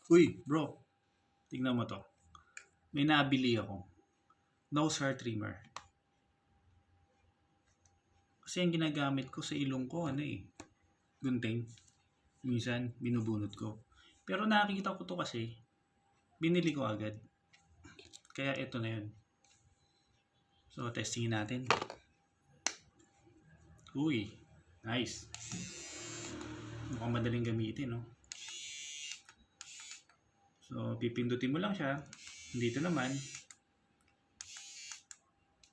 Uy, bro. Tingnan mo to. May nabili ako. Nose hair trimmer. Kasi yung ginagamit ko sa ilong ko, gunting. Minsan, binubunot ko. Pero nakikita ko to kasi, binili ko agad. Kaya ito na yun. So, testingin natin. Uy, nice. Mukhang madaling gamitin, no? So, pipindutin mo lang siya. Dito naman,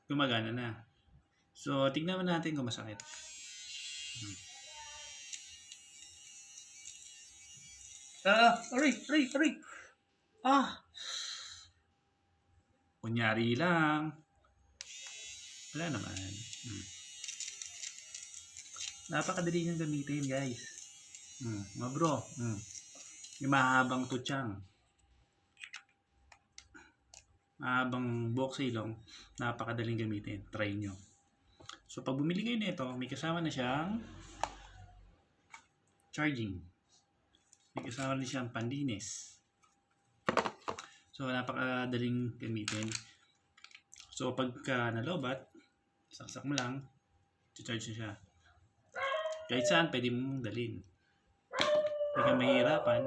gumagana na. So, tignan natin kung masakit. Aray! Kunyari lang. Wala naman. Napakadali niyang gamitin, guys. Mga bro. Yung mahabang tutsang. Mahabang buhok sa ilong. Napakadaling gamitin. Try nyo. So, pag bumili kayo nito, may kasama na siyang charging. May kasama na siyang panlinis. So, napakadaling gamitin. So, pagka nalobat, saksak mo lang, charge na siya. Kahit saan, pwede mong dalhin. Hindi ka mahihirapan.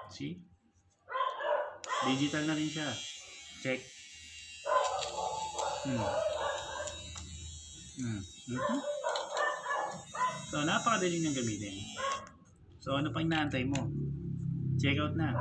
See? Digital na rin siya. Check. So, napakadali niyang gamitin. So, ano pang inaantay mo? Check out na.